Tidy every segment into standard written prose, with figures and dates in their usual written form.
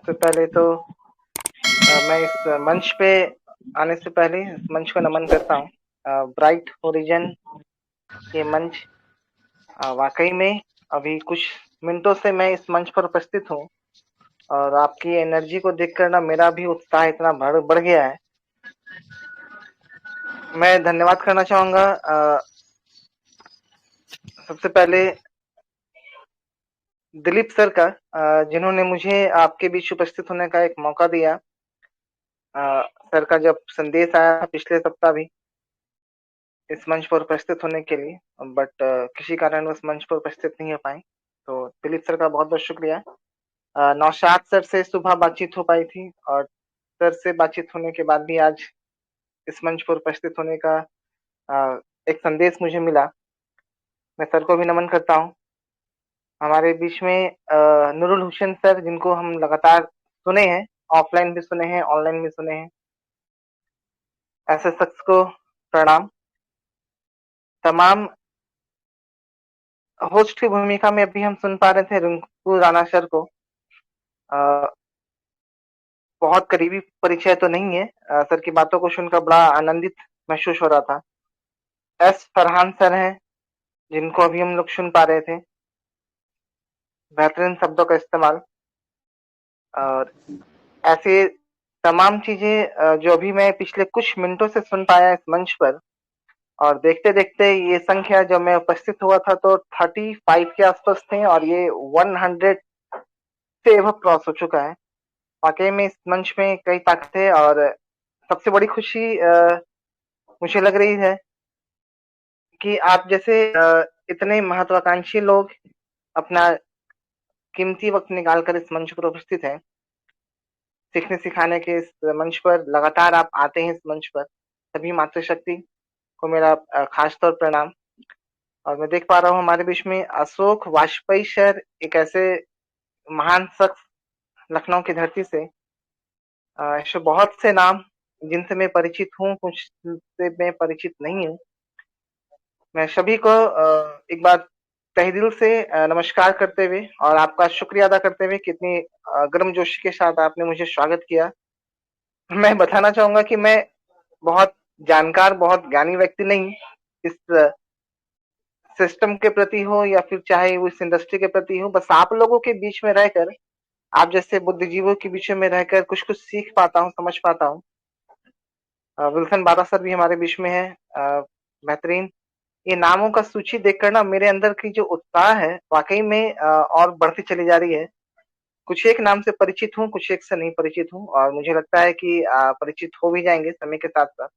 सबसे पहले तो मैं इस मंच पे आने से पहले इस मंच को नमन करता हूँ। ब्राइट होरिजन ये मंच वाकई में अभी कुछ मिनटों से मैं इस मंच पर उपस्थित हूँ और आपकी एनर्जी को देखकर ना मेरा भी उत्साह इतना बढ़ गया है। मैं धन्यवाद करना चाहूँगा सबसे पहले दिलीप सर का, जिन्होंने मुझे आपके बीच उपस्थित होने का एक मौका दिया। सर का जब संदेश आया था पिछले सप्ताह भी इस मंच पर उपस्थित होने के लिए, बट किसी कारण उस मंच पर उपस्थित नहीं हो पाए, तो दिलीप सर का बहुत बहुत शुक्रिया। नौशाद सर से सुबह बातचीत हो पाई थी और सर से बातचीत होने के बाद भी आज इस मंच पर उपस्थित होने का एक संदेश मुझे मिला। मैं सर को भी नमन करता हूँ। हमारे बीच में नूरुल हुसैन सर, जिनको हम लगातार सुने हैं, ऑफलाइन भी सुने हैं, ऑनलाइन भी सुने हैं। ऐसे शख्स को प्रणाम। तमाम होस्ट की भूमिका में अभी हम सुन पा रहे थे रिंकू राणा सर को। बहुत करीबी परिचय तो नहीं है, सर की बातों को सुनकर बड़ा आनंदित महसूस हो रहा था। एस फरहान सर हैं, जिनको अभी हम लोग सुन पा रहे थे। बेहतरीन शब्दों का इस्तेमाल और ऐसे तमाम चीजें जो अभी मैं पिछले कुछ मिनटों से सुन पाया इस मंच पर, और देखते देखते ये संख्या जब मैं उपस्थित हुआ था तो 35 के आसपास थे और ये 100 से एबव क्रॉस हो चुका है। वाकई में इस मंच में कई ताकत है और सबसे बड़ी खुशी मुझे लग रही है कि आप जैसे इतने महत्वाकांक्षी लोग अपना कीमती वक्त निकालकर इस मंच पर उपस्थित हैं। सीखने सिखाने के इस मंच पर लगातार आप आते हैं इस मंच पर। सभी मातृशक्ति को मेरा खास तौर प्रणाम। और मैं देख पा रहा हूँ हमारे बीच में अशोक वाजपेयी सर, एक ऐसे महान शख्स लखनऊ की धरती से। ऐसे बहुत से नाम जिनसे मैं परिचित हूँ, कुछ से मैं परिचित नहीं हूँ। मैं सभी को एक बार तहे दिल से नमस्कार करते हुए और आपका शुक्रिया अदा करते हुए कितनी गर्मजोशी के साथ आपने मुझे स्वागत किया। मैं बताना चाहूंगा कि मैं बहुत जानकार, बहुत ज्ञानी व्यक्ति नहीं इस सिस्टम के प्रति हो या फिर चाहे वो इस इंडस्ट्री के प्रति हो। बस आप लोगों के बीच में रहकर, आप जैसे बुद्धिजीवों के बीच में रहकर कुछ कुछ सीख पाता हूँ, समझ पाता हूँ। विल्सन बारा सर भी हमारे बीच में है, बेहतरीन। ये नामों का सूची देखकर ना मेरे अंदर की जो उत्साह है वाकई में और बढ़ती चली जा रही है। कुछ एक नाम से परिचित हूँ, कुछ एक से नहीं परिचित हूँ और मुझे लगता है कि परिचित हो भी जाएंगे समय के साथ साथ।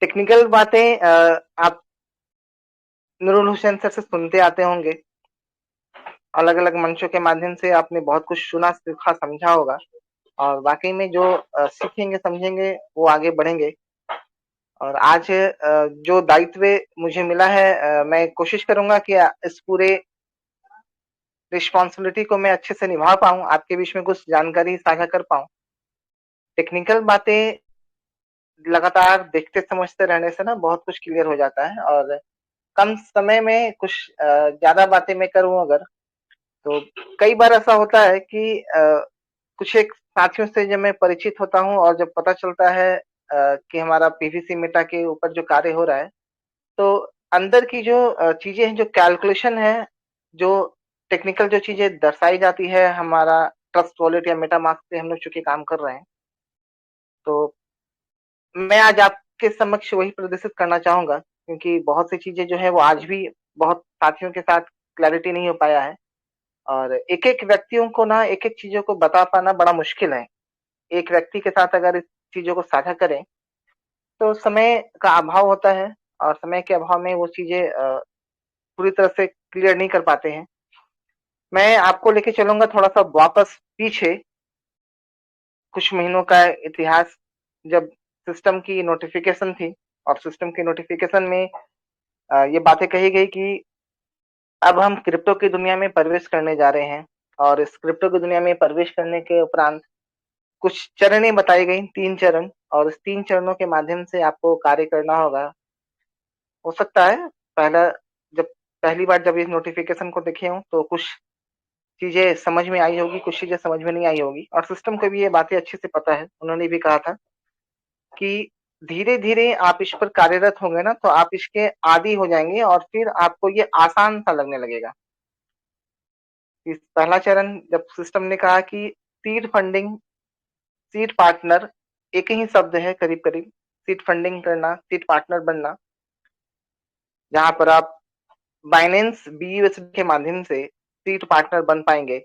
टेक्निकल बातें आप नूरुल हुसैन सर से सुनते आते होंगे। अलग अलग मंचों के माध्यम से आपने बहुत कुछ सुना, सीखा, समझा होगा और वाकई में जो सीखेंगे, समझेंगे, वो आगे बढ़ेंगे। और आज जो दायित्व मुझे मिला है, मैं कोशिश करूंगा कि इस पूरे रिस्पॉन्सिबिलिटी को मैं अच्छे से निभा पाऊं, आपके बीच में कुछ जानकारी साझा कर पाऊं। टेक्निकल बातें लगातार देखते समझते रहने से ना बहुत कुछ क्लियर हो जाता है और कम समय में कुछ ज्यादा बातें मैं करूं अगर, तो कई बार ऐसा होता है कि कुछ एक साथियों से जब मैं परिचित होता हूं और जब पता चलता है कि हमारा पीवीसी मेटा के ऊपर जो कार्य हो रहा है, तो अंदर की जो चीजें हैं, जो कैलकुलेशन है, जो टेक्निकल जो चीजें दर्शाई जाती है, हमारा ट्रस्ट वॉलेट या मेटा मास्क पे हम लोग चूंकि काम कर रहे हैं, तो मैं आज आपके समक्ष वही प्रदर्शित करना चाहूंगा, क्योंकि बहुत सी चीजें जो है वो आज भी बहुत साथियों के साथ क्लैरिटी नहीं हो पाया है और एक एक व्यक्तियों को ना एक एक चीजों को बता पाना बड़ा मुश्किल है। एक व्यक्ति के साथ अगर इस चीजों को साझा करें तो समय का अभाव होता है और समय के अभाव में वो चीजें पूरी तरह से क्लियर नहीं कर पाते हैं। मैं आपको लेके चलूंगा थोड़ा सा वापस पीछे, कुछ महीनों का इतिहास, जब सिस्टम की नोटिफिकेशन थी और सिस्टम की नोटिफिकेशन में ये बातें कही गई कि अब हम क्रिप्टो की दुनिया में प्रवेश करने जा रहे हैं और इस क्रिप्टो की दुनिया में प्रवेश करने के उपरांत कुछ चरणें बताई गई, 3 चरण, और इस 3 चरणों के माध्यम से आपको कार्य करना होगा। हो सकता है पहला जब पहली बार जब इस नोटिफिकेशन को देखे हूं तो कुछ चीजें समझ में आई होगी, कुछ चीजें समझ में नहीं आई होगी, और सिस्टम को भी ये बातें अच्छे से पता है। उन्होंने भी कहा था कि धीरे धीरे आप इस पर कार्यरत होंगे ना, तो आप इसके आदी हो जाएंगे और फिर आपको ये आसान सा लगने लगेगा। इस पहला चरण जब सिस्टम ने कहा कि सीड फंडिंग, सीड पार्टनर, एक ही शब्द है करीब करीब, सीड फंडिंग करना, सीड पार्टनर बनना, जहां पर आप बाइनेंस बीयूएसडी के माध्यम से सीड पार्टनर बन पाएंगे।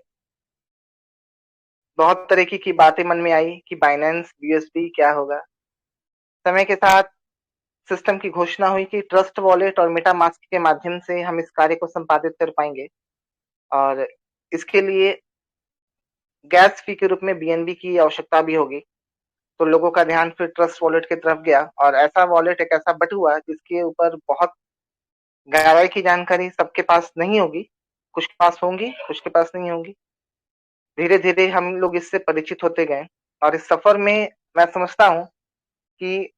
बहुत तरीके की बातें मन में आई कि बाइनेंस बीयूएसडी क्या होगा। समय के साथ सिस्टम की घोषणा हुई कि ट्रस्ट वॉलेट और मेटामास्क के माध्यम से हम इस कार्य को संपादित कर पाएंगे, और इसके लिए गैस फी के रूप में बीएनबी की आवश्यकता भी होगी। तो लोगों का ध्यान फिर ट्रस्ट वॉलेट की तरफ गया, और ऐसा वॉलेट एक ऐसा बटुआ जिसके ऊपर बहुत गहराई की जानकारी सबके पास नहीं होगी, कुछ के पास होंगी, कुछ के पास नहीं होंगी। धीरे धीरे हम लोग इससे परिचित होते गए, और इस सफर में मैं समझता हूँ कि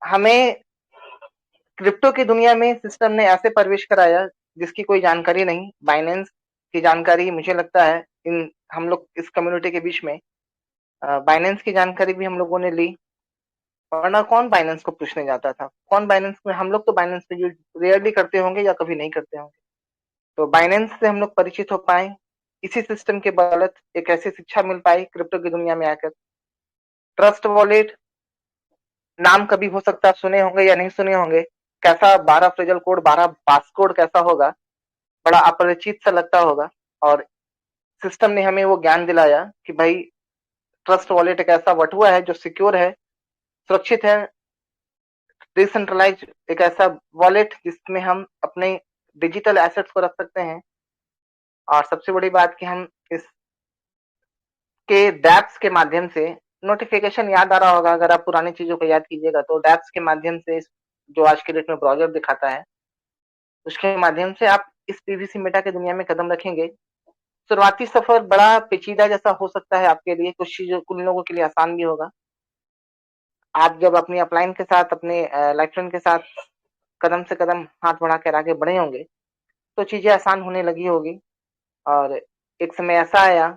हमें क्रिप्टो की दुनिया में सिस्टम ने ऐसे प्रवेश कराया जिसकी कोई जानकारी नहीं। बाइनेंस की जानकारी मुझे लगता है इन हम लोग इस कम्युनिटी के बीच में बाइनेंस की जानकारी भी हम लोगों ने ली, वरना कौन बाइनेंस को पूछने जाता था, कौन बाइनेंस में, हम लोग तो बाइनेंस पे यूज रेयरली करते होंगे या कभी नहीं करते होंगे। तो बाइनेंस से हम लोग परिचित हो पाए, इसी सिस्टम के बदौलत एक ऐसी शिक्षा मिल पाई क्रिप्टो की दुनिया में आकर। ट्रस्ट वॉलेट नाम कभी हो सकता है सुने होंगे या नहीं सुने होंगे, कैसा 12 फ्रेजल कोड, 12 पासकोड कैसा होगा, बड़ा अपरिचित सा लगता होगा। और सिस्टम ने हमें वो ज्ञान दिलाया कि भाई ट्रस्ट वॉलेट एक ऐसा बटुआ है जो सिक्योर है, सुरक्षित है, डिसेंट्रलाइज, एक ऐसा वॉलेट जिसमें हम अपने डिजिटल एसेट्स को रख सकते हैं। और सबसे बड़ी बात कि हम इसके डैप्स के माध्यम से, नोटिफिकेशन याद आ रहा होगा अगर आप पुरानी चीजों को याद कीजिएगा, तो डैप्स के माध्यम से जो आज के डेट में ब्राउजर दिखाता है, उसके माध्यम से आप इस पीवीसी मेटा की दुनिया में कदम रखेंगे। शुरुआती सफर बड़ा पेचीदा जैसा हो सकता है आपके लिए, कुछ चीजों कुछ लोगों के लिए आसान भी होगा। आप जब अपनी अपलाइन के साथ, अपने लाइफ के साथ कदम से कदम हाथ बढ़ाकर आगे बढ़े होंगे, तो चीजें आसान होने लगी होगी। और एक समय ऐसा आया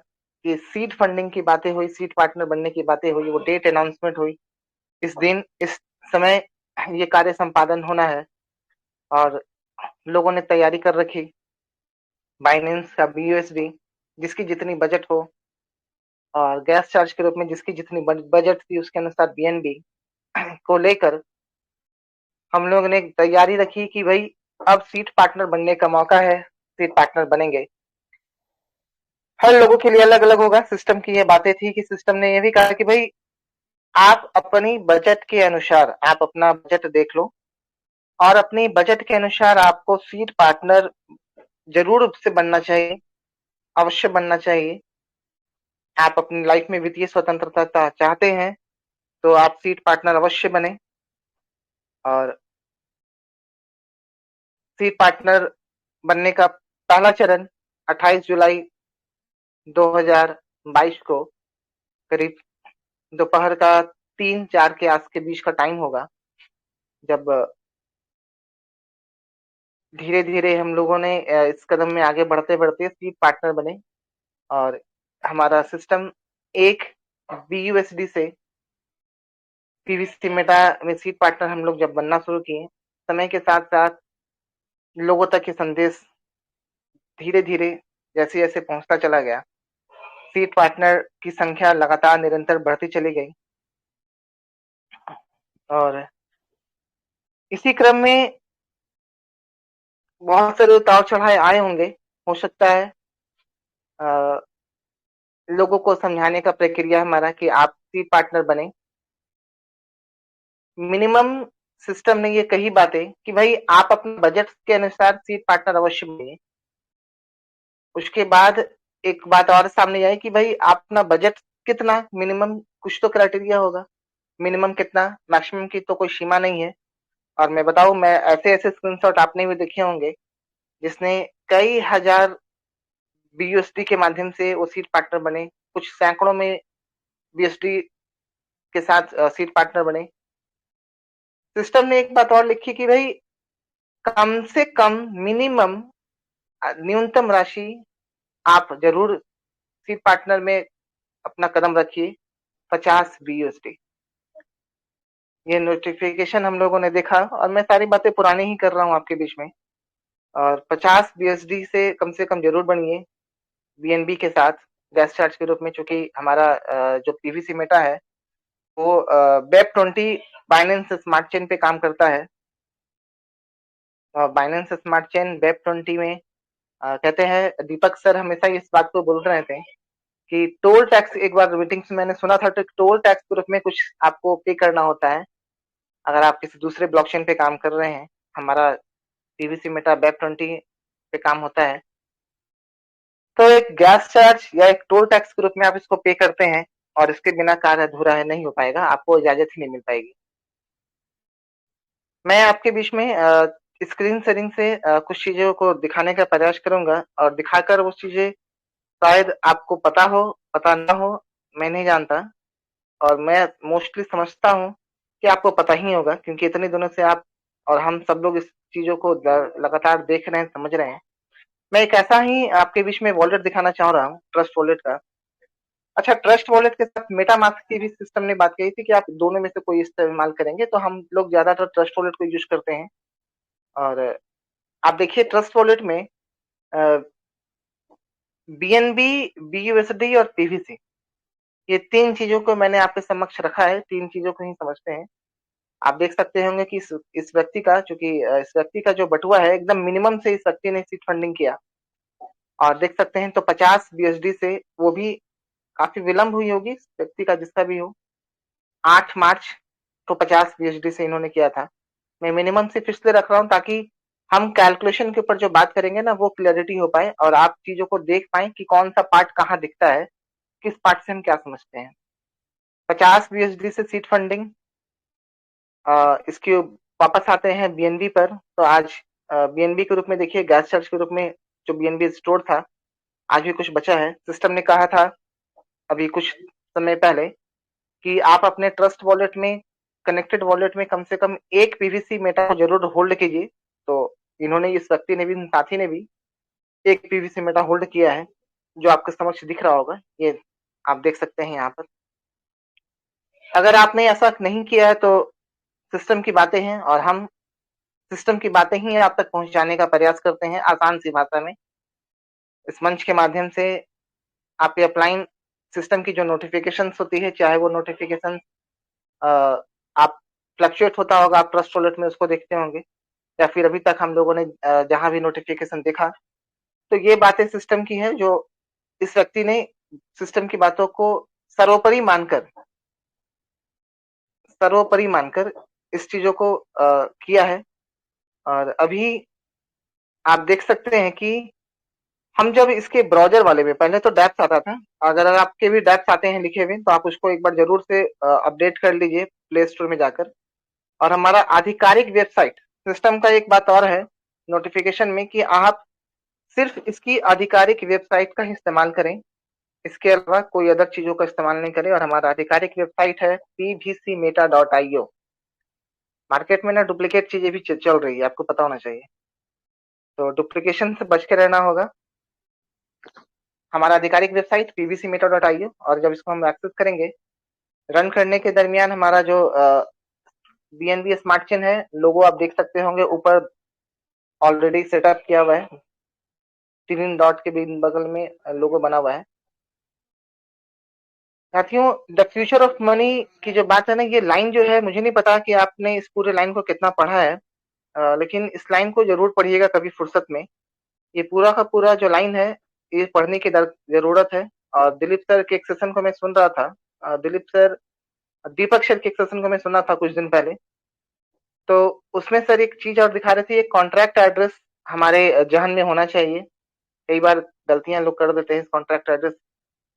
कि सीड फंडिंग की बातें हुई, सीड पार्टनर बनने की बातें हुई, वो डेट अनाउंसमेंट हुई, इस दिन इस समय ये कार्य संपादन होना है, और लोगों ने तैयारी कर रखी। बाइनेंस का बीयूएसडी जिसकी जितनी बजट हो, और गैस चार्ज के रूप में जिसकी जितनी बजट थी, उसके अनुसार बीएनबी को लेकर हम लोग ने तैयारी रखी कि भाई अब सीट पार्टनर बनने का मौका है, सीट पार्टनर बनेंगे। हर लोगों के लिए अलग अलग होगा। सिस्टम की ये बातें थी कि सिस्टम ने ये भी कहा कि भाई आप अपनी बजट के अनुसार आप अपना बजट देख लो, और अपनी बजट के अनुसार आपको सीट पार्टनर जरूर से बनना चाहिए, अवश्य बनना चाहिए। आप अपनी लाइफ में वित्तीय स्वतंत्रता चाहते हैं तो आप सीट पार्टनर अवश्य बने। और सीट पार्टनर बनने का पहला चरण 28 जुलाई 2022 को करीब दोपहर का 3-4 के आस के बीच का टाइम होगा, जब धीरे धीरे हम लोगों ने इस कदम में आगे बढ़ते बढ़ते सीट पार्टनर बने। और हमारा सिस्टम एक बीयूएसडी से पीवीसी मेटा में सीट पार्टनर हम लोग जब बनना शुरू किए, समय के साथ साथ लोगों तक ये संदेश धीरे धीरे जैसे जैसे पहुंचता चला गया, सीट पार्टनर की संख्या लगातार निरंतर बढ़ती चली गई। और इसी क्रम में बहुत सारे उतार चढ़ाव आए होंगे। हो सकता है लोगों को समझाने का प्रक्रिया हमारा कि आप सीट पार्टनर बने। मिनिमम सिस्टम ने ये कही बातें कि भाई आप अपने बजट के अनुसार सीट पार्टनर अवश्य बनिए। उसके बाद एक बात और सामने आई कि भाई आप अपना बजट कितना, मिनिमम कुछ तो क्राइटेरिया होगा, मिनिमम कितना, मैक्सिमम की तो कोई सीमा नहीं है। और मैं बताऊं, मैं ऐसे ऐसे स्क्रीनशॉट आपने भी देखे होंगे जिसने कई हजार बीयूएसडी के माध्यम से वो सीट पार्टनर बने, कुछ सैकड़ों में बीएसडी के साथ सीट पार्टनर बने। सिस्टम ने एक बात और लिखी कि भाई कम से कम मिनिमम न्यूनतम राशि आप जरूर सीड पार्टनर में अपना कदम रखिए। 50 BUSD ये नोटिफिकेशन हम लोगों ने देखा, और मैं सारी बातें पुरानी ही कर रहा हूँ आपके बीच में। और 50 BUSD से कम जरूर बनिए बीएनबी के साथ गैस चार्ज के रूप में, चूंकि हमारा जो पीवीसी मेटा है वो वेब 20 बाइनेंस स्मार्ट चेन पे काम करता है। बाइनेंस स्मार्ट चेन वेब 20 में कहते हैं, दीपक सर हमेशा इस बात को बोल रहे थे कि टोल टैक्स, एक बार मीटिंग्स में मैंने सुना था, तो टोल टैक्स के रूप में कुछ आपको पे करना होता है अगर आप किसी दूसरे ब्लॉकचेन पे काम कर रहे हैं। हमारा पीवीसी मेटा वेब 20 पे काम होता है, तो एक गैस चार्ज या एक टोल टैक्स के रूप में आप इसको पे करते हैं, और इसके बिना कार्य अधूरा है, नहीं हो पाएगा, आपको इजाजत ही नहीं मिल पाएगी। मैं आपके बीच में स्क्रीन शेयरिंग से कुछ चीजों को दिखाने का प्रयास करूंगा, और दिखाकर वो चीजें शायद आपको पता हो, पता ना हो, मैं नहीं जानता। और मैं मोस्टली समझता हूँ कि आपको पता ही होगा, क्योंकि इतने दिनों से आप और हम सब लोग इस चीजों को लगातार देख रहे हैं, समझ रहे हैं। मैं एक ऐसा ही आपके बीच में वॉलेट दिखाना चाह रहा हूँ, ट्रस्ट वॉलेट का। अच्छा, ट्रस्ट वॉलेट के साथ मेटामास्क की भी सिस्टम ने बात कही थी कि आप दोनों में से कोई इस्तेमाल करेंगे, तो हम लोग ज्यादातर ट्रस्ट वॉलेट को यूज करते हैं। और आप देखिए ट्रस्ट वॉलेट में बीएनबी, बीयूएसडी और पीवीसी, ये तीन चीजों को मैंने आपके समक्ष रखा है, तीन चीजों को ही समझते हैं। आप देख सकते होंगे कि इस व्यक्ति का, चूंकि इस व्यक्ति का जो बटुआ है एकदम मिनिमम से इस व्यक्ति ने सीड फंडिंग किया, और देख सकते हैं तो 50 बीएसडी से, वो भी काफी विलंब हुई होगी इस व्यक्ति का, जिसका भी हो, 8 मार्च को 50 बीएसडी से इन्होंने किया था। मैं मिनिमम से इसलिए रख रहा हूँ ताकि हम कैलकुलेशन के ऊपर जो बात करेंगे ना, वो क्लैरिटी हो पाए और आप चीजों को देख पाए कि कौन सा पार्ट कहाँ दिखता है, किस पार्ट से हम क्या समझते हैं। 50 बीएसडी से सीड फंडिंग, इसके वापस आते हैं बीएनबी पर। तो आज बीएनबी के रूप में देखिए, गैस चार्ज के रूप में जो बीएनबी स्टोर था, आज भी कुछ बचा है। सिस्टम ने कहा था अभी कुछ समय पहले कि आप अपने ट्रस्ट वॉलेट में, कनेक्टेड वॉलेट में कम से कम एक पीवीसी मेटा को जरूर होल्ड कीजिए। तो इन्होंने, इस व्यक्ति ने भी, साथी ने भी एक पीवीसी मेटा होल्ड किया है, जो आपके समक्ष दिख रहा होगा, ये आप देख सकते हैं यहाँ पर। अगर आपने ऐसा नहीं किया है तो सिस्टम की बातें हैं, और हम सिस्टम की बातें ही आप तक पहुंचाने का प्रयास करते हैं आसान सी भाषा में। इस मंच के माध्यम से आपके अपलाइन सिस्टम की जो नोटिफिकेशन होती है, चाहे वो नोटिफिकेशन आप फ्लक्चुएट होता होगा, आप ट्रस्ट वॉलेट में उसको देखते होंगे, या फिर अभी तक हम लोगों ने जहां भी नोटिफिकेशन देखा, तो ये बातें सिस्टम की हैं, जो इस व्यक्ति ने सिस्टम की बातों को सर्वोपरि मानकर सर्वोपरि मानकर इस चीजों को किया है। और अभी आप देख सकते हैं कि हम जब इसके ब्राउजर वाले में, पहले तो डैप्स आता था, अगर आपके भी डैप्स आते हैं लिखे हुए, तो आप उसको एक बार जरूर से अपडेट कर लीजिए प्ले स्टोर में जाकर। और हमारा आधिकारिक वेबसाइट, सिस्टम का एक बात और है नोटिफिकेशन में कि आप सिर्फ इसकी आधिकारिक वेबसाइट का ही इस्तेमाल करें, इसके अलावा कोई अदर चीजों का इस्तेमाल नहीं करें। और हमारा आधिकारिक वेबसाइट है pvcmeta.io। मार्केट में ना डुप्लीकेट चीजें भी चल रही है, आपको पता होना चाहिए, तो डुप्लीकेशन से बच के रहना होगा। हमारा आधिकारिक वेबसाइट pvcmeta.io, और जब इसको हम एक्सेस करेंगे, रन करने के दरमियान हमारा जो बीएनबी स्मार्ट चेन है, लोगो आप देख सकते होंगे ऊपर ऑलरेडी सेटअप किया हुआ है, 3 डॉट के भी बगल में लोगो बना हुआ है। साथियों, द फ्यूचर ऑफ मनी की जो बात है ना, ये लाइन जो है, मुझे नहीं पता कि आपने इस पूरे लाइन को कितना पढ़ा है, लेकिन इस लाइन को जरूर पढ़िएगा कभी फुर्सत में। ये पूरा का पूरा जो लाइन है, ये पढ़ने की जरूरत है। और दिलीप सर के एक सेशन को मैं सुन रहा था, दिलीप सर, दीपक सर के एक सेशन को मैं सुना था कुछ दिन पहले, तो उसमें सर एक चीज और दिखा रहे थे, एक कॉन्ट्रैक्ट एड्रेस हमारे जहन में होना चाहिए। कई बार गलतियां लोग कर देते हैं, इस कॉन्ट्रैक्ट एड्रेस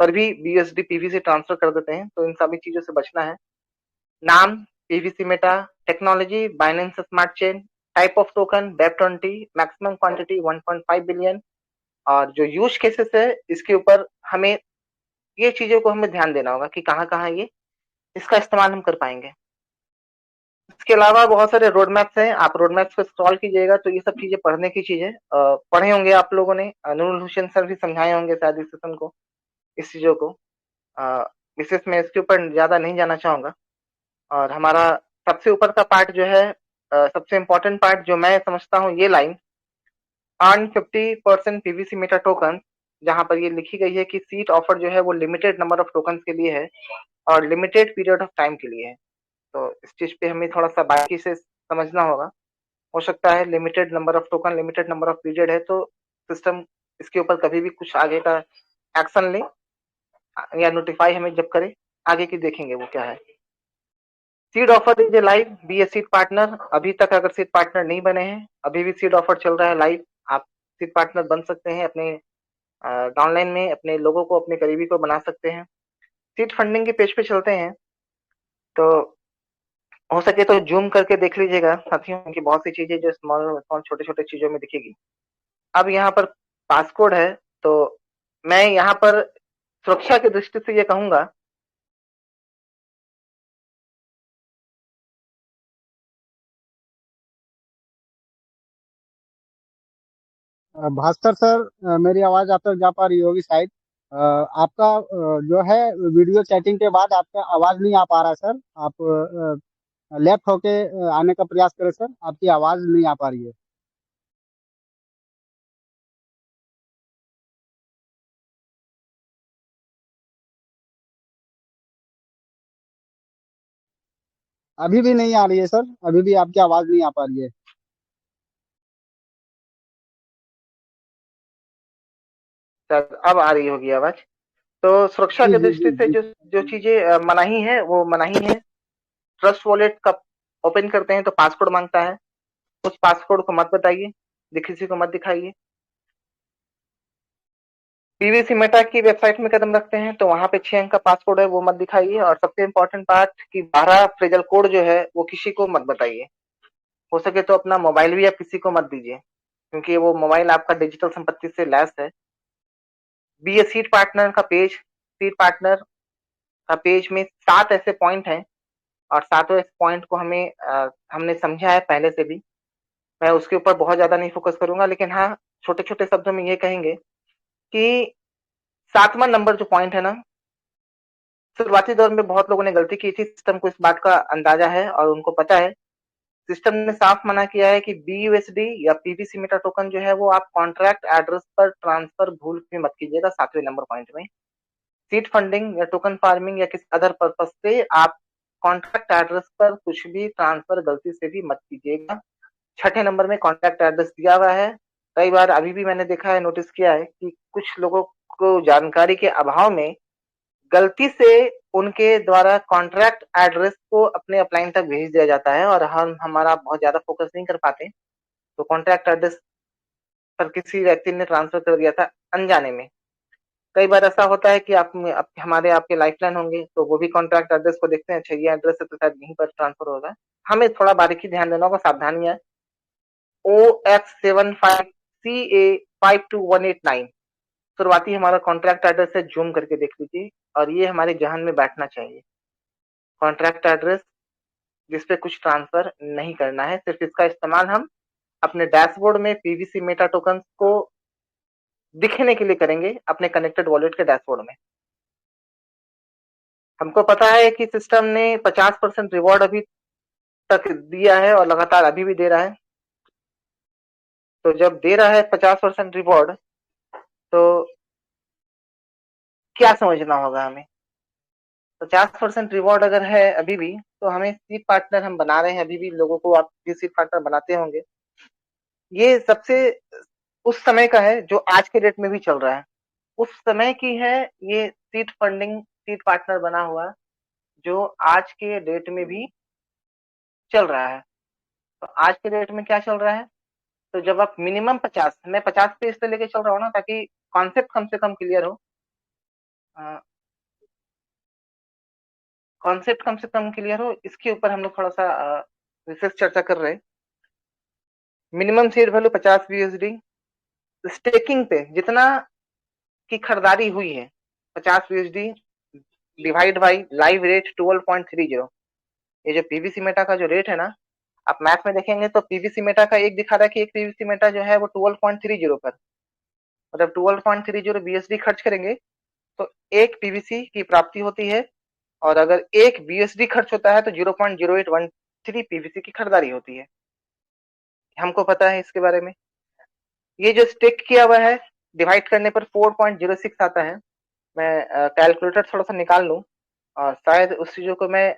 पर भी बीएसडी पीवी से ट्रांसफर कर देते हैं, तो इन सभी चीजों से बचना है। नाम PVC Meta, technology Binance smart chain, type of token web 20, maximum quantity 1.5 billion, और जो यूज केसेस है इसके ऊपर हमें, ये चीजों को हमें ध्यान देना होगा कि कहाँ कहाँ ये इसका इस्तेमाल हम कर पाएंगे। इसके अलावा बहुत सारे रोड मैप्स हैं, आप रोड मैप्स को स्क्रॉल कीजिएगा तो ये सब चीजें पढ़ने की चीज है। पढ़े होंगे आप लोगों ने, नूरुल हुसैन सर भी समझाए होंगे शायद इस सेशन को, इस चीजों को। अ, विशेष मैं इसके ऊपर ज्यादा नहीं जाना चाहूंगा। और हमारा सबसे ऊपर का पार्ट जो है, सबसे इम्पोर्टेंट पार्ट जो मैं समझता हूँ, ये line earn 50% PVC Meta token, जहां पर ये लिखी गई है कि सीट ऑफर जो है वो लिमिटेड नंबर ऑफ टोकन के लिए है और लिमिटेड पीरियड ऑफ टाइम के लिए है। तो इस चीज पे हमें थोड़ा सा बारीकी से समझना होगा। हो सकता है limited number of token, limited number of period है, तो सिस्टम इसके ऊपर कभी भी कुछ आगे का एक्शन ले या नोटिफाई हमें जब करे, आगे की देखेंगे वो क्या है। Seed offer is a live, be a seed partner. अभी तक अगर सीड पार्टनर नहीं बने हैं, अभी भी सीड ऑफर चल रहा है लाइव, आप सीड पार्टनर बन सकते हैं। अपने डाउनलाइन में अपने लोगों को, अपने करीबी को बना सकते हैं। सीड फंडिंग के पेज पे चलते हैं, तो हो सके तो जूम करके देख लीजिएगा साथियों की बहुत सी चीजें जो स्मॉल स्मॉल छोटे छोटे चीजों में दिखेगी। अब यहाँ पर पासकोड है, तो मैं यहाँ पर सुरक्षा की दृष्टि से ये कहूंगा, भास्कर सर, मेरी आवाज़ आप तक जा पा रही होगी शायद। आपका जो है वीडियो चैटिंग के बाद आपका आवाज़ नहीं आ पा रहा है सर। आप लेफ्ट होके आने का प्रयास करें सर, आपकी आवाज़ नहीं आ पा रही है। अभी भी नहीं आ रही है सर, अभी भी आपकी आवाज़ नहीं आ पा रही है। सर अब आ रही होगी आवाज। तो सुरक्षा जी की जी दृष्टि जी से जी। जो जो चीजें मनाही है वो मनाही है। ट्रस्ट वॉलेट का ओपन करते हैं तो पासकोड मांगता है, उस पासकोड को मत बताइए, किसी को मत दिखाइए। पीवीसी मेटा की वेबसाइट में कदम रखते हैं तो वहां पे 6 अंक का पासकोड है वो मत दिखाइए। और सबसे इम्पोर्टेंट बात कि 12 फ्रेजल कोड जो है वो किसी को मत बताइए। हो सके तो अपना मोबाइल भी आप किसी को मत दीजिए, क्योंकि वो मोबाइल आपका डिजिटल संपत्ति से लैस है। बी ए सीट पार्टनर का पेज, सीट पार्टनर का पेज में 7 ऐसे पॉइंट हैं, और सातों इस पॉइंट को हमने समझा है पहले से भी। मैं उसके ऊपर बहुत ज्यादा नहीं फोकस करूंगा, लेकिन हाँ, छोटे छोटे शब्दों में ये कहेंगे कि 7वां नंबर जो पॉइंट है ना, शुरुआती दौर में बहुत लोगों ने गलती की थी। सिस्टम को इस बात का अंदाजा है और उनको पता है। सिस्टम ने साफ मना किया है कि बीयूएसडी या पीवीसी मेटा टोकन जो है वो आप कॉन्ट्रैक्ट एड्रेस पर ट्रांसफर भूल भी मत कीजिएगा 7वें नंबर पॉइंट में। सीड फंडिंग या टोकन फार्मिंग या किसी अदर पर्पज से आप कॉन्ट्रैक्ट एड्रेस पर कुछ भी ट्रांसफर गलती से भी मत कीजिएगा। 6ठे नंबर में कॉन्टैक्ट एड्रेस दिया हुआ है। कई बार अभी भी मैंने देखा है, नोटिस किया है कि कुछ लोगों को जानकारी के अभाव में गलती से उनके द्वारा कॉन्ट्रैक्ट एड्रेस को अपने अपलाइन तक भेज दिया जाता है और हम हमारा बहुत ज्यादा फोकस नहीं कर पाते, तो कॉन्ट्रैक्ट एड्रेस पर किसी व्यक्ति ने ट्रांसफर कर दिया था अनजाने में। कई बार ऐसा होता है कि हमारे आपके लाइफलाइन होंगे तो वो भी कॉन्ट्रैक्ट एड्रेस को देखते हैं, अच्छा ये एड्रेस है तो शायद यहीं पर ट्रांसफर होगा। हमें थोड़ा बारीकी ध्यान देना होगा, सावधानियां। OF75CA52189 शुरुआती हमारा कॉन्ट्रैक्ट एड्रेस है, जूम करके देख लीजिए और ये हमारे जहन में बैठना चाहिए। कॉन्ट्रैक्ट एड्रेस जिस पे कुछ ट्रांसफर नहीं करना है, सिर्फ इसका इस्तेमाल हम अपने डैशबोर्ड में पीवीसी मेटा टोकन को दिखने के लिए करेंगे, अपने कनेक्टेड वॉलेट के डैशबोर्ड में। हमको पता है कि सिस्टम ने 50% रिवॉर्ड अभी तक दिया है और लगातार अभी भी दे रहा है। तो जब दे रहा है 50% रिवॉर्ड, तो क्या समझना होगा हमें। 50% रिवॉर्ड अगर है अभी भी, तो हमें सीट पार्टनर हम बना रहे हैं अभी भी, लोगों को आप भी सीट पार्टनर बनाते होंगे। ये सबसे उस समय का है जो आज के डेट में भी चल रहा है, उस समय की है ये सीट फंडिंग, सीट पार्टनर बना हुआ जो आज के डेट में भी चल रहा है। तो आज के डेट में क्या चल रहा है, तो जब आप मिनिमम 50, मैं 50 पे इसलिए लेके चल रहा हूँ ना ताकि कॉन्सेप्ट कम से कम क्लियर हो। कॉन्सेप्ट कम से कम क्लियर हो, इसके ऊपर हम लोग थोड़ा सा विशेष चर्चा कर रहे हैं। Minimum share value 50 USD, staking पे जितना की खरीदारी हुई है 50 USD divide by live rate 12.30। ये जो पीवीसी मेटा का जो रेट है ना, आप मैथ में देखेंगे तो पीवीसी मेटा का एक दिखा रहा है कि एक पीवीसी मेटा जो है वो 12.30 पर, मतलब 12.30 बीएसडी खर्च करेंगे तो एक पीवीसी की प्राप्ति होती है, और अगर एक बीएसडी खर्च होता है तो 0.0813 पीवीसी की खरीदारी होती है। हमको पता है इसके बारे में। ये जो स्टेक किया हुआ है डिवाइड करने पर 4.06 आता है। मैं कैलकुलेटर थोड़ा सा निकाल लूं, और शायद उस चीजों को मैं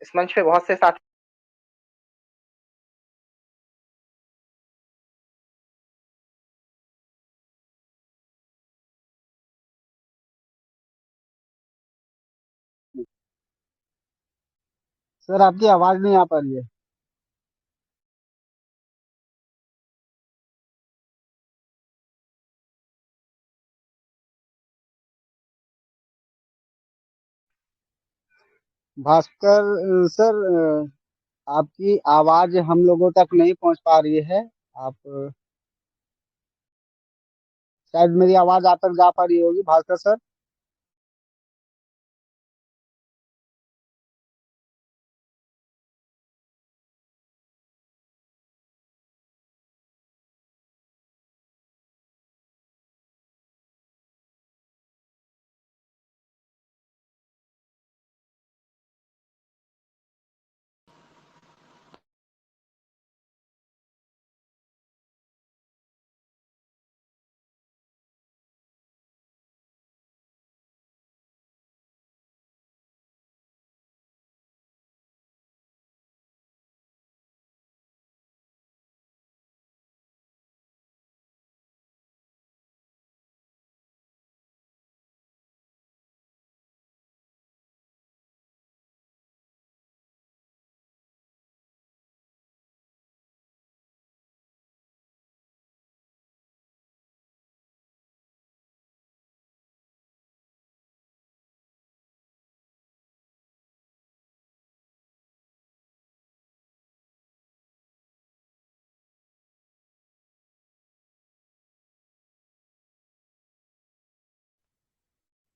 इस मंच पे बहुत से साथ। सर आपकी आवाज नहीं आ पा रही है। भास्कर सर, आपकी आवाज हम लोगों तक नहीं पहुंच पा रही है। आप शायद मेरी आवाज आप तक जा पा रही होगी भास्कर सर।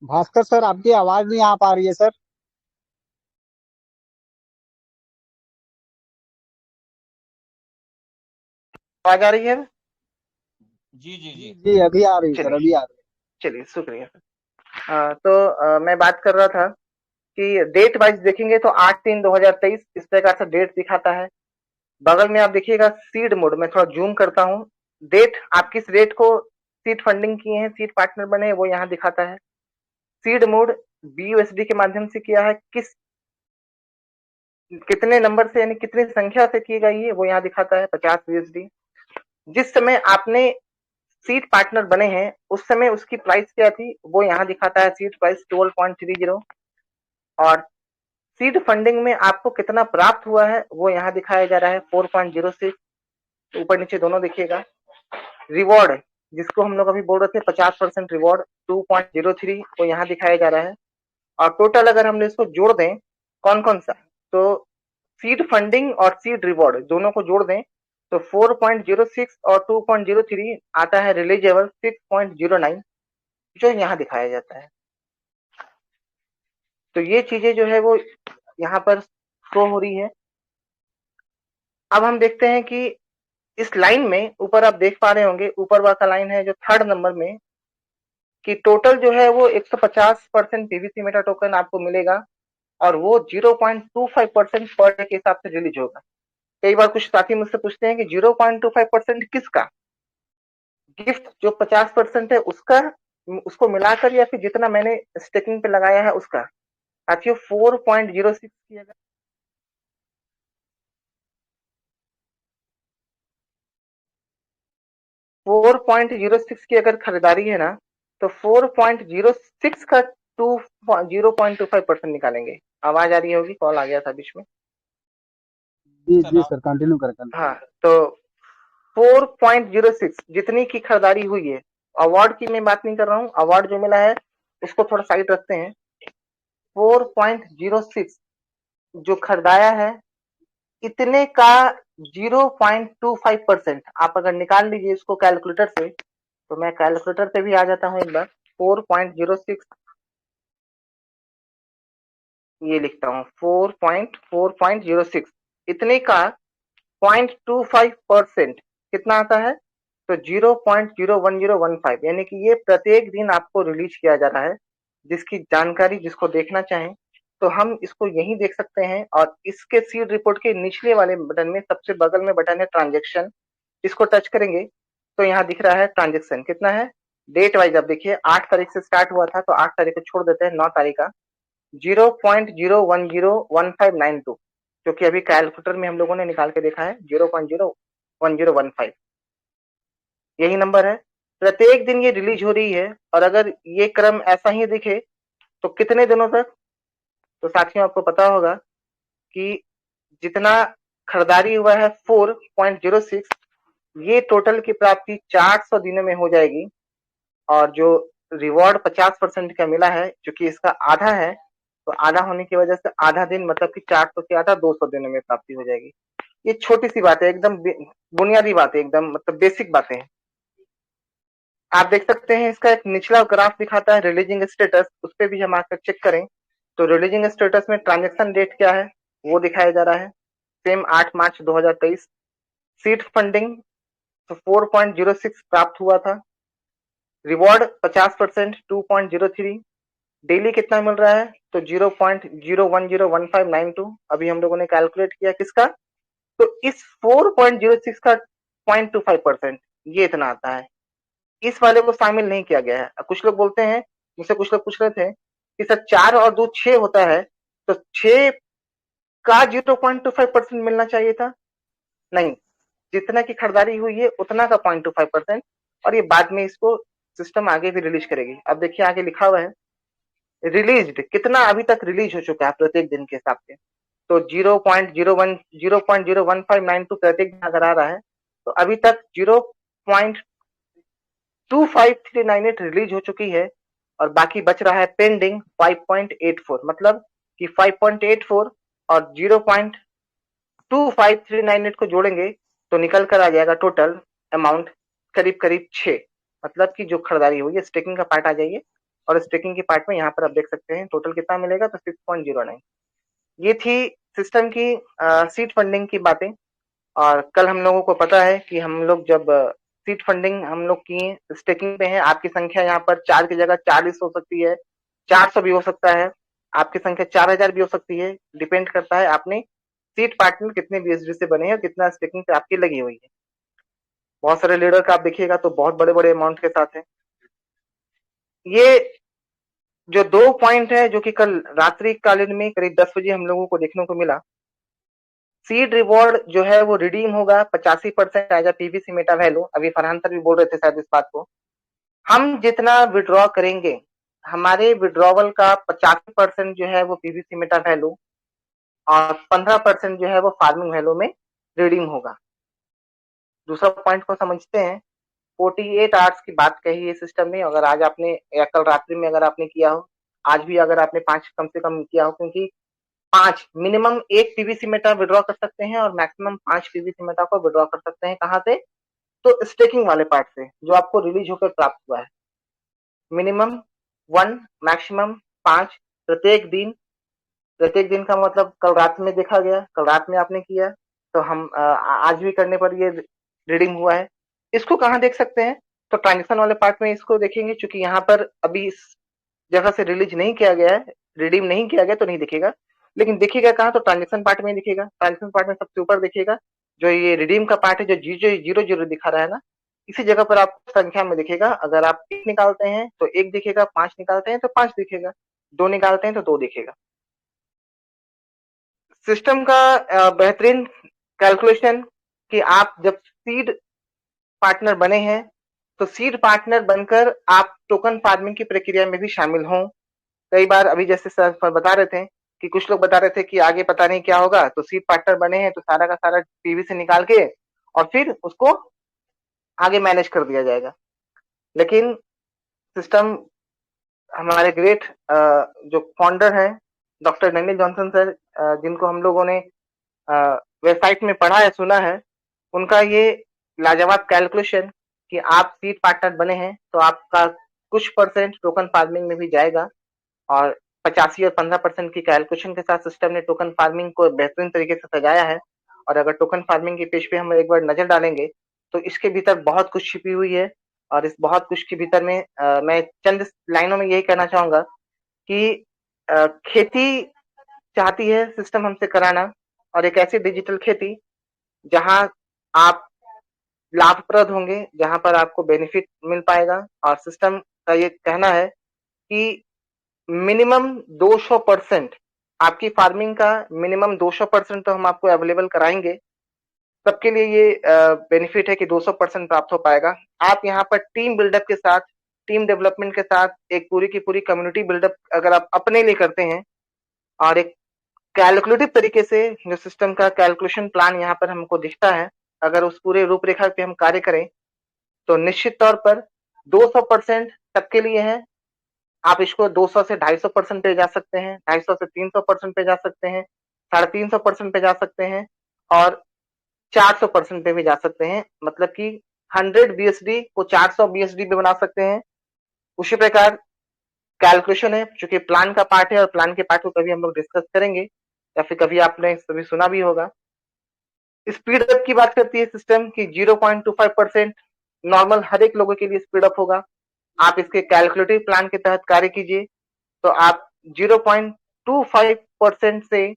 भास्कर सर आपकी आवाज नहीं आ पा रही है सर। आवाज आ रही है? जी जी जी जी। जी, अभी आ रही है सर, चलिए अभी आ रही चलिए, शुक्रिया। तो मैं बात कर रहा था कि डेट वाइज देखेंगे तो 8/3/2023 इस प्रकार से डेट दिखाता है। बगल में आप देखिएगा सीड मोड, मैं थोड़ा जूम करता हूँ। डेट, आप किस डेट को सीड फंडिंग किए हैं, सीड पार्टनर बने हैं, वो यहाँ दिखाता है। सीड मोड बीयूएसडी के माध्यम से किया है, किस कितने नंबर से यानी कितनी संख्या से की गई है वो यहाँ दिखाता है, 50 यूएसडी। जिस समय आपने सीड पार्टनर बने हैं उस समय उसकी प्राइस क्या थी वो यहाँ दिखाता है, सीड प्राइस 12.30। और सीड फंडिंग में आपको कितना प्राप्त हुआ है वो यहाँ दिखाया जा रहा है, 4.06। ऊपर नीचे दोनों देखिएगा। रिवॉर्ड, जिसको हम लोग अभी बोल रहे थे 50% रिवॉर्ड, 2.03 वो यहाँ दिखाया जा रहा है। और टोटल अगर हम इसको जोड़ दें, कौन कौन सा, तो सीड फंडिंग और सीड रिवॉर्ड दोनों को जोड़ दें तो 4.06 और 2.03 आता है रिलीजेबल 6.09, जो यहाँ दिखाया जाता है। तो ये चीजें जो है वो यहाँ पर शो हो रही है। अब हम देखते हैं कि इस लाइन में ऊपर आप देख पा रहे होंगे, ऊपर वाला लाइन है जो थर्ड नंबर में, कि टोटल जो है वो 150% पीवीसी मेटा टोकन आपको मिलेगा, और वो 0.25% पर डे के हिसाब से रिलीज होगा। कई बार कुछ साथी मुझसे पूछते हैं कि 0.25% किसका, गिफ्ट जो 50% है उसका, उसको मिलाकर, या फिर जितना मैंने स्टेकिंग पे लगाया है उसका। साथियों 4.06 की अगर 4.06 की अगर खरीदारी है ना, तो 4.06 का 0.25% निकालेंगे। आवाज आ रही होगी, कॉल आ गया था बीच में। है। जी सर जी आप सर, कंटिन्यू करें कंटिन्यू। हाँ, तो 4.06 जितनी की खरीदारी हुई है, अवार्ड की मैं बात नहीं कर रहा हूँ, अवार्ड जो मिला है उसको थोड़ा साइड रखते हैं। 4.06 जो खरीदाया है, इतने का 0.25% आप अगर निकाल लीजिए इसको कैलकुलेटर से, तो मैं कैलकुलेटर पे भी आ जाता हूँ एक बार। 4.06, ये लिखता हूँ 4.4.06, इतने का 0.25% कितना आता है? तो 0.01015, यानी कि ये प्रत्येक दिन आपको रिलीज किया जा रहा है। जिसकी जानकारी जिसको देखना चाहें तो हम इसको यहीं देख सकते हैं। और इसके सीड रिपोर्ट के निचले वाले बटन में सबसे बगल में बटन है ट्रांजेक्शन, इसको टच करेंगे तो यहाँ दिख रहा है ट्रांजेक्शन कितना है। डेट वाइज अब देखिए 8 तारीख से स्टार्ट हुआ था तो 8 तारीख को छोड़ देते हैं, 9 तारीख का 0.0101592, जो कि अभी कैलकुलेटर में हम लोगों ने निकाल के देखा है 0.01015, यही नंबर है। प्रत्येक दिन ये रिलीज हो रही है और अगर ये क्रम ऐसा ही दिखे तो कितने दिनों तक? तो साथियों आपको पता होगा कि जितना खरीदारी हुआ है 4.06, ये टोटल की प्राप्ति 400 दिनों में हो जाएगी। और जो रिवॉर्ड 50% का मिला है, जो कि इसका आधा है, तो आधा होने की वजह से आधा दिन मतलब कि 400 के आधा 200 दिनों में प्राप्ति हो जाएगी। ये छोटी सी बात है, एकदम बुनियादी बात है, एकदम मतलब बेसिक बातें हैं। आप देख सकते हैं इसका एक निचला ग्राफ दिखाता है रिलीजिंग स्टेटस, उस पर भी हम आकर चेक करें तो रिलीजिंग स्टेटस में ट्रांजेक्शन डेट क्या है वो दिखाया जा रहा है, सेम 8 मार्च 2023। सीड फंडिंग तो 4.06 प्राप्त हुआ था। रिवॉर्ड 50% 2.03। डेली कितना मिल रहा है? तो 0.0101592, अभी हम लोगों ने कैलकुलेट किया किसका, तो इस 4.06 का 0.25%, ये इतना आता है। इस वाले को शामिल नहीं किया गया है। कुछ लोग बोलते हैं, मुझसे कुछ लोग पूछ रहे थे कि सर 4 और 2 6 होता है, तो 6 का 0.25% मिलना चाहिए था। नहीं, जितना की खरीदारी हुई है उतना का 0.25%, और ये बाद में इसको सिस्टम आगे भी रिलीज करेगी। अब देखिए आगे लिखा हुआ है रिलीज्ड, कितना अभी तक रिलीज हो चुका है प्रत्येक दिन के हिसाब से, तो 0.01592 प्रत्येक दिन अगर आ रहा है तो अभी तक 0.25398 रिलीज हो चुकी है, और बाकी बच रहा है पेंडिंग 5.84, मतलब कि 5.84 और 0.25398 को जोड़ेंगे तो निकल कर आ जाएगा टोटल अमाउंट करीब करीब 6, मतलब कि जो खरीदारी हुई है स्टेकिंग का पार्ट आ जाइए, और स्टेकिंग के पार्ट में यहाँ पर आप देख सकते हैं टोटल कितना मिलेगा, तो 6.09। ये थी सिस्टम की सीड फंडिंग की बातें। और कल हम लोगों को पता है कि हम लोग जब सीड फंडिंग हम लोग की स्टेकिंग पे हैं, आपकी संख्या यहाँ पर 4 की जगह 40 हो सकती है, 400 भी हो सकता है, आपकी संख्या 4000 भी हो सकती है, डिपेंड करता है आपने सीड पार्टनर कितने बीएसडी से बने हैं और कितना स्टेकिंग पे आपकी लगी हुई है। बहुत सारे लीडर का आप देखिएगा तो बहुत बड़े बड़े अमाउंट के साथ है। ये जो 2 पॉइंट है जो कि कल रात्रि कालीन में करीब 10 बजे हम लोगों को देखने को मिला, सीड रिवॉर्ड जो है वो रिडीम होगा 85% as a PVC meta value. अभी फरहान सर भी बोल रहे थे शायद इस बात को, हम जितना विड्रॉ करेंगे हमारे विड्रॉवल का 85% जो है वो पीवीसी मेटा वैल्यू और 15% जो है वो फार्मिंग वैल्यू में रिडीम होगा। दूसरा पॉइंट को समझते हैं, 48 आवर्स की बात कही है सिस्टम में, अगर आज आपने या कल रात्रि में अगर आपने किया हो, आज भी अगर आपने 5 कम से कम किया हो, क्योंकि 5 मिनिमम 1 पीवीसी मेटा विड्रॉ कर सकते हैं और मैक्सिमम 5 पीवीसी मेटा को विड्रॉ कर सकते हैं। कहां से? तो स्टेकिंग वाले पार्ट से जो आपको रिलीज होकर प्राप्त हुआ है। मिनिमम 1, मैक्सिमम 5 प्रत्येक दिन का मतलब कल रात में देखा गया, कल रात में आपने किया तो हम आज भी करने पर ये रीडिंग हुआ है। इसको कहाँ देख सकते हैं? तो ट्रांजेक्शन वाले पार्ट में इसको देखेंगे, क्योंकि यहाँ पर अभी इस जगह से रिलीज नहीं किया गया है, रिडीम नहीं किया गया तो नहीं दिखेगा, लेकिन दिखेगा कहाँ? तो ट्रांजेक्शन पार्ट में दिखेगा। ट्रांजेक्शन पार्ट में सबसे ऊपर दिखेगा जो ये रिडीम का पार्ट है, जो जीरो जीरो दिखा रहा है ना, इसी जगह पर आपको संख्या में दिखेगा। अगर आप 1 निकालते हैं तो 1 दिखेगा, 5 निकालते हैं तो 5 दिखेगा, 2 निकालते हैं तो 2 दिखेगा। सिस्टम का बेहतरीन कैलकुलेशन कि आप जब सीड पार्टनर बने हैं तो सीड पार्टनर बनकर आप टोकन फार्मिंग की प्रक्रिया में भी शामिल हों। कई बार अभी जैसे सर बता रहे थे कि कुछ लोग बता रहे थे कि आगे पता नहीं क्या होगा, तो सीड पार्टनर बने हैं तो सारा का सारा पीवी से निकाल के और फिर उसको आगे मैनेज कर दिया जाएगा। लेकिन सिस्टम हमारे ग्रेट जो फाउंडर हैं डॉक्टर डैनियल जॉनसन सर, जिनको हम लोगों ने वेबसाइट में पढ़ा है, सुना है, उनका ये लाजवाब कैलकुलेशन कि आप सीड पार्टनर बने हैं तो आपका कुछ परसेंट टोकन फार्मिंग में भी जाएगा, और 85 और 15% की कैलकुलेशन के साथ सिस्टम ने टोकन फार्मिंग को बेहतरीन तरीके से सजाया है। और अगर टोकन फार्मिंग के पेज पे हम एक बार नजर डालेंगे तो इसके भीतर बहुत कुछ छिपी हुई है। और इस बहुत कुछ के भीतर में मैं चंद लाइनों में यही कहना चाहूंगा कि खेती चाहती है सिस्टम हमसे कराना, और एक ऐसी डिजिटल खेती जहां आप लाभप्रद होंगे, जहां पर आपको बेनिफिट मिल पाएगा। और सिस्टम का ये कहना है कि मिनिमम 200% आपकी फार्मिंग का मिनिमम 200% तो हम आपको अवेलेबल कराएंगे। सबके लिए ये बेनिफिट है कि 200% प्राप्त हो पाएगा। आप यहाँ पर टीम बिल्डअप के साथ, टीम डेवलपमेंट के साथ एक पूरी की पूरी कम्युनिटी बिल्डअप अगर आप अपने लिए करते हैं और एक कैलकुलेटिव तरीके से जो सिस्टम का कैलकुलेशन प्लान यहाँ पर हमको दिखता है, अगर उस पूरे रूपरेखा पे हम कार्य करें तो निश्चित तौर पर 200% सबके लिए है। आप इसको 200 से 250% पे जा सकते हैं, 250 से 300% पे जा सकते हैं, 350% पे जा सकते हैं और 400% पे भी जा सकते हैं। मतलब कि 100 बीएसडी को 400 बीएसडी पे बना सकते हैं। उसी प्रकार कैलकुलेशन है, चूंकि प्लान का पार्ट है और प्लान के पार्ट को कभी हम लोग डिस्कस करेंगे या फिर कभी आपने कभी सुना भी होगा। स्पीड अप की बात करती है सिस्टम की 0.25% नॉर्मल हर एक लोगों के लिए स्पीड अप होगा। आप इसके कैलकुलेटिव प्लान के तहत कार्य कीजिए तो आप 0.25% से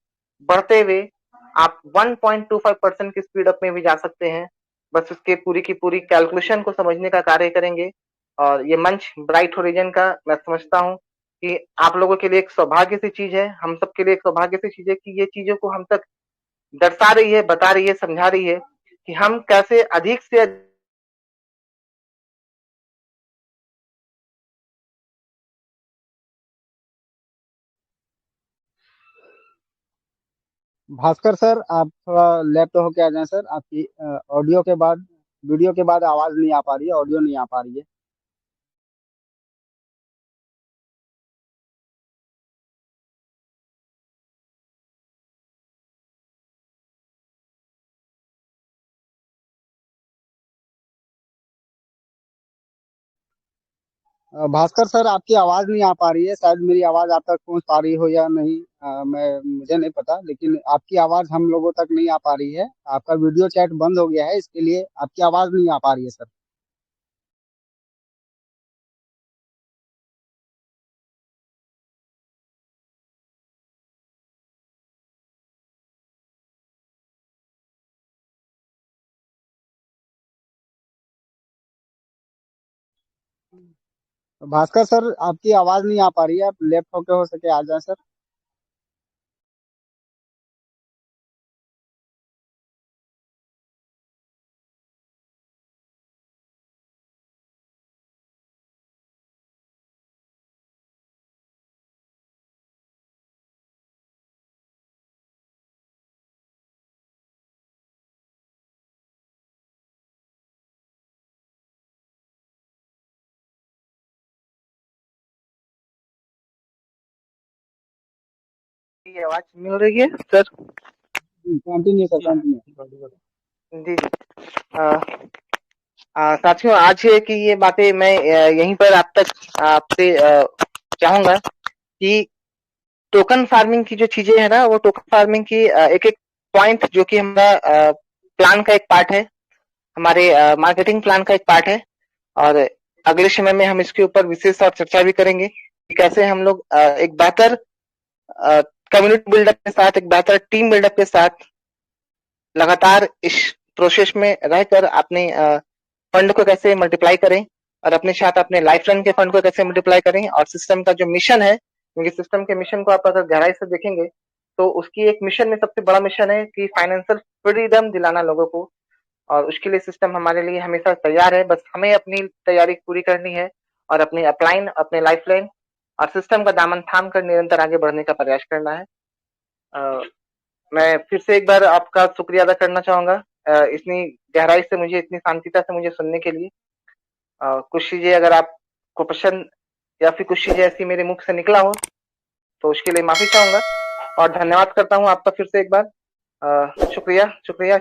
बढ़ते हुए आप 1.25% की स्पीड अप में भी जा सकते हैं। बस उसके पूरी की पूरी कैलकुलेशन को समझने का कार्य करेंगे। और ये मंच ब्राइट होराइजन का मैं समझता हूँ कि आप लोगों के लिए एक सौभाग्य सी चीज है, हम सबके लिए एक सौभाग्य सी चीज है कि ये चीजों को हम तक दर्शा रही है, बता रही है, समझा रही है कि हम कैसे अधिक से भास्कर सर, आप थोड़ा लेफ्ट होके आ जाएं सर। आपकी ऑडियो के बाद, वीडियो के बाद आवाज नहीं आ पा रही है, ऑडियो नहीं आ पा रही है। भास्कर सर, आपकी आवाज नहीं आ पा रही है। शायद मेरी आवाज आप तक पहुंच पा रही हो या नहीं, मुझे नहीं पता, लेकिन आपकी आवाज हम लोगों तक नहीं आ पा रही है। आपका वीडियो चैट बंद हो गया है, इसके लिए आपकी आवाज नहीं आ पा रही है सर। भास्कर सर, आपकी आवाज नहीं आ पा रही है। आप लेफ्ट होके हो सके आ जाए सर। आवाज मिल रही है सर? कंटिन्यू सर, जी कंटिन्यू। जी जी। साथियों, आज है कि ये बातें मैं यहीं पर आप तक आपसे चाहूंगा कि टोकन फार्मिंग की जो चीजें है ना, वो टोकन फार्मिंग की एक एक पॉइंट जो कि हमारा प्लान का एक पार्ट है, हमारे मार्केटिंग प्लान का एक पार्ट है। और अगले समय में हम इसके ऊपर विशेष और चर्चा भी करेंगे कि कैसे हम लोग एक बेहतर कम्युनिटी बिल्डअप के साथ, एक बेहतर टीम बिल्डअप के साथ लगातार इस प्रोसेस में रहकर अपने फंड को कैसे मल्टीप्लाई करें और अपने साथ अपने लाइफ रन के फंड को कैसे मल्टीप्लाई करें। और सिस्टम का जो मिशन है, क्योंकि सिस्टम के मिशन को आप अगर गहराई से देखेंगे तो उसकी एक मिशन में सबसे बड़ा मिशन है कि फाइनेंशियल फ्रीडम दिलाना लोगों को। और उसके लिए सिस्टम हमारे लिए हमेशा तैयार है, बस हमें अपनी तैयारी पूरी करनी है और अपनी अपलाइन, अपने लाइफ लाइन और सिस्टम का दामन थाम कर निरंतर आगे बढ़ने का प्रयास करना है। मैं फिर से एक बार आपका शुक्रिया अदा करना चाहूंगा इतनी गहराई से मुझे, इतनी शांतिता से मुझे सुनने के लिए। कुछ चीजें अगर आपको पसंद या फिर कुछ चीजें ऐसी मेरे मुख से निकला हो तो उसके लिए माफी चाहूंगा और धन्यवाद करता हूं आपका फिर से एक बार। शुक्रिया शुक्रिया।